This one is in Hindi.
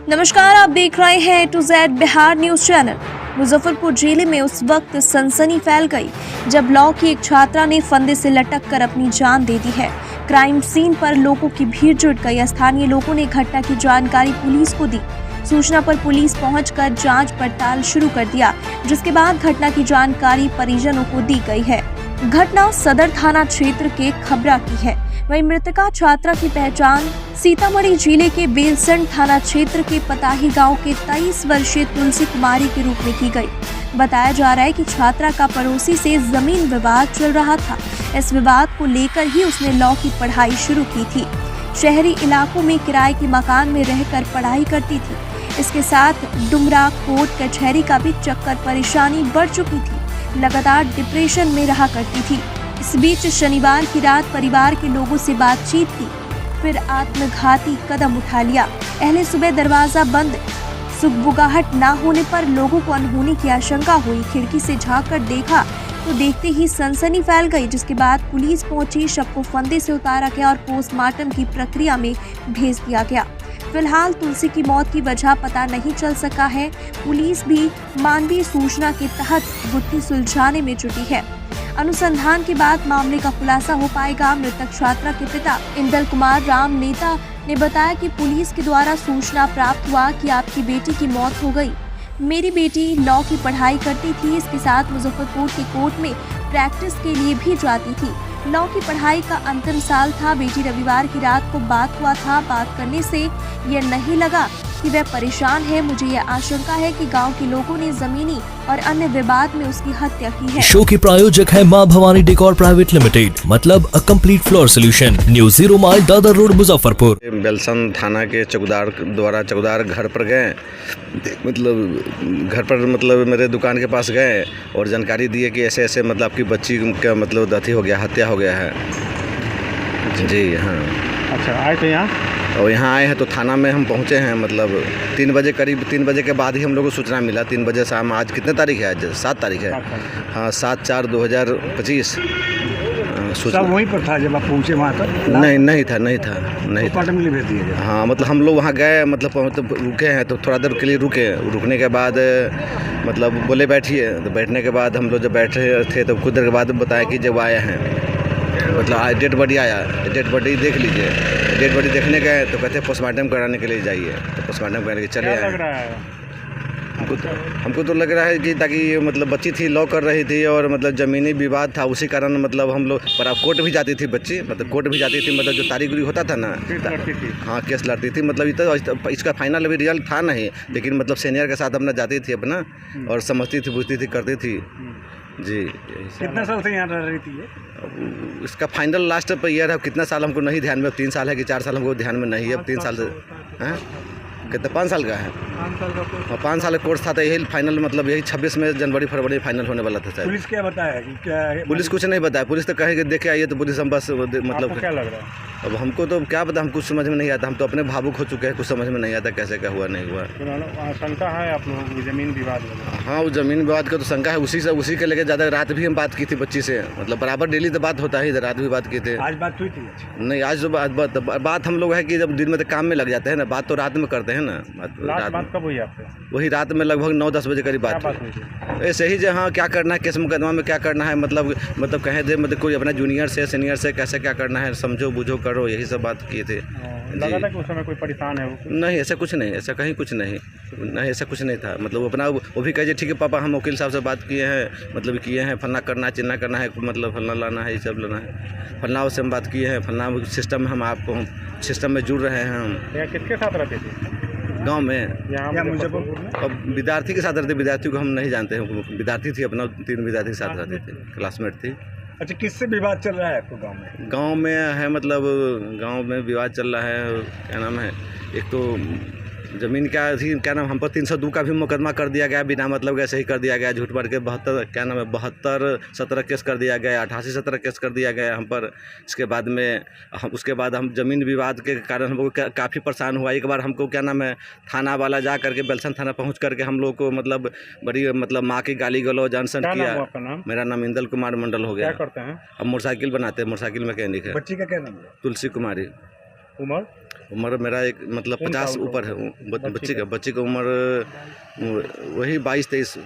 नमस्कार, आप देख रहे हैं A to Z Bihar news channel. Muzaffarpur जिले में उस वक्त सनसनी फैल गई जब लॉ की एक छात्रा ने फंदे से लटक कर अपनी जान दे दी है। क्राइम सीन पर लोगों की भीड़ जुट गई। स्थानीय लोगों ने घटना की जानकारी पुलिस को दी। सूचना पर पुलिस पहुंचकर जांच पड़ताल शुरू कर दिया, जिसके बाद घटना की जानकारी परिजनों को दी गई है। घटना सदर थाना क्षेत्र के खबरा की है। वहीं मृतका छात्रा की पहचान सीतामढ़ी जिले के बेलसंड थाना क्षेत्र के पताही गांव के 23 वर्षीय तुलसी कुमारी के रूप में की गई। बताया जा रहा है कि छात्रा का पड़ोसी से जमीन विवाद चल रहा था। इस विवाद को लेकर ही उसने लॉ की पढ़ाई शुरू की थी। शहरी इलाकों में किराए के मकान में रहकर पढ़ाई करती थी। इसके साथ डुमरा कोर्ट कचहरी का भी चक्कर, परेशानी बढ़ चुकी थी। लगातार डिप्रेशन में रहा करती थी। इस बीच शनिवार की रात परिवार के लोगों से बातचीत की, फिर आत्मघाती कदम उठा लिया। पहले सुबह दरवाजा बंद, सुगबुगाहट न होने पर लोगों को अनहोनी की आशंका हुई। खिड़की से झांक कर देखा तो देखते ही सनसनी फैल गई, जिसके बाद पुलिस पहुंची। शव को फंदे से उतारा गया और पोस्टमार्टम की प्रक्रिया में भेज दिया गया। फिलहाल तुलसी की मौत की वजह पता नहीं चल सका है। पुलिस भी मानवीय सूचना के तहत गुत्थी सुलझाने में जुटी है। अनुसंधान के बाद मामले का खुलासा हो पाएगा। मृतक छात्रा के पिता इंदल कुमार राम नेता ने बताया कि पुलिस के द्वारा सूचना प्राप्त हुआ कि आपकी बेटी की मौत हो गई। मेरी बेटी लॉ की पढ़ाई करती थी। इसके साथ मुजफ्फरपुर के कोर्ट में प्रैक्टिस के लिए भी जाती थी। लॉ की पढ़ाई का अंतिम साल था। बेटी रविवार की रात को बात हुआ था। बात करने से यह नहीं लगा कि वह परेशान है। मुझे यह आशंका है कि गांव के लोगों ने जमीनी और अन्य विवाद में उसकी हत्या की है। शो के प्रायोजक है मां भवानी डेकोर प्राइवेट लिमिटेड, मतलब a complete floor solution, new 0 mile Dadar road Muzaffarpur. Belsand थाना के चौकीदार घर पर गए, मतलब घर पर मतलब मेरे दुकान के पास गए और जानकारी दिए कि ऐसे ऐसे मतलब आपकी बच्ची का मतलब अथी हो गया, हत्या हो गया है। जी हाँ। अच्छा, आए थे यहाँ? और यहाँ आए हैं तो थाना में हम पहुँचे हैं, मतलब 3 बजे, करीब 3 बजे के बाद ही हम लोग को सूचना मिला। 3 बजे शाम, आज कितने तारीख है? आज 7 तारीख है। हाँ, 7/4/2025। सब वहीं पर था जब आप पहुँचे वहाँ तक? नहीं था। भेज दिए? हाँ, मतलब हम लोग वहाँ गए, मतलब रुके हैं तो थोड़ा देर के लिए रुकने के बाद मतलब बोले बैठिए। तो बैठने के बाद हम लोग जब बैठे थे तो कुछ देर के बाद बताया कि जब आए हैं, मतलब डेड बॉडी आया। डेड बॉडी देख लीजिए। डेड बॉडी देखने गए तो कहते पोस्टमार्टम कराने के लिए जाइए। तो पोस्टमार्टम कराने के चले आए। हमको तो लग रहा है कि ताकि मतलब बच्ची थी, लॉ कर रही थी और मतलब ज़मीनी विवाद था, उसी कारण मतलब हम लोग पर आप कोर्ट भी जाती थी बच्ची, मतलब कोर्ट भी जाती थी, मतलब जो तारीख होता था ना, हाँ केस लड़ती थी। मतलब इसका फाइनल अभी रिजल्ट था नहीं, लेकिन मतलब सीनियर के साथ अपना जाती थी अपना और समझती थी, बुझती थी, करती थी। जी। कितने साल से यहाँ रह रही थी? इसका फाइनल लास्ट पर ईयर है। कितना साल हमको नहीं ध्यान में, 3 साल है कि 4 साल हमको ध्यान में नहीं है। अब 3 साल से हैं, कितना 5 साल का है। 5 साल का कोर्स था, तो यही फाइनल मतलब यही 26 में जनवरी फरवरी फाइनल होने वाला था शायद। पुलिस क्या बताया कि क्या है? पुलिस कुछ नहीं बताया। पुलिस तो कहे कि देखे आइए, तो पुलिस हम बस मतलब क्या लग रहा है? अब हमको तो क्या पता, हम कुछ समझ में नहीं आता। हम तो अपने भावुक हो चुके हैं, कुछ समझ में नहीं आता कैसे क्या हुआ नहीं हुआ। शंका है आप लोगों की ज़मीन विवाद? हाँ, वो ज़मीन विवाद का तो शंका है। उसी के लेकर ज़्यादा रात भी हम बात की थी बच्ची से, मतलब बराबर डेली तो बात होता है, रात भी बात की थी। आज बात हुई थी? नहीं, आज तो बात हम लोग है कि जब दिन में तो काम में लग जाते हैं ना, बात तो रात में करते हैं ना। बात कब हुई आपसे? वही रात में लगभग 9-10 बजे करीब बात हुई। ऐसे ही जो हाँ क्या करना है, केस मुकदमा में क्या करना है, मतलब कहें दे, मतलब कोई अपना जूनियर से सीनियर से कैसे क्या करना है, समझो बुझो करो, यही सब बात किए थे। लगा था कि उस समय कोई परेशान है? नहीं, ऐसा कुछ नहीं, ऐसा कहीं कुछ नहीं, ऐसा कुछ नहीं था। मतलब अपना वो भी कहे ठीक है पापा, हम वकील साहब से बात किए हैं, मतलब किए हैं, फलना करना है, चिन्ना करना है, मतलब फलना लाना है, ये सब लाना है, फलना से हम बात किए हैं, फलना सिस्टम में हम आपको सिस्टम में जुड़ रहे हैं। हम किसके साथ रहते थे गांव में? यहाँ मुजफ्फरपुर में? अब विद्यार्थी के साथ रहते। विद्यार्थी को हम नहीं जानते हैं। विद्यार्थी थी, अपना 3 विद्यार्थी के साथ रहते थे, क्लासमेट थी। अच्छा, किससे विवाद चल रहा है आपको गांव में? गांव में है, मतलब गांव में विवाद चल रहा है। क्या नाम है, एक तो ज़मीन क्या नाम, हम पर 302 का भी मुकदमा कर दिया गया, बिना मतलब ऐसे ही कर दिया गया, झूठ भर के 72-17 केस कर दिया गया, 88-17 केस कर दिया गया हम पर। उसके बाद हम ज़मीन विवाद के कारण हम लोग काफ़ी परेशान हुआ। एक बार हमको क्या नाम है, थाना वाला जा करके बेलसन थाना पहुंच करके हम लोग को मतलब बड़ी मतलब माँ की गाली गलौज अनशन किया। मेरा नाम इंदल कुमार मंडल हो गया। क्या करते हैं? हम मोटरसाइकिल बनाते हैं, मोटरसाइकिल मैकेनिक है। बच्ची का क्या नाम है? तुलसी कुमारी। उम्र मेरा एक मतलब 50 ऊपर है। बच्ची की उम्र वही 22-23।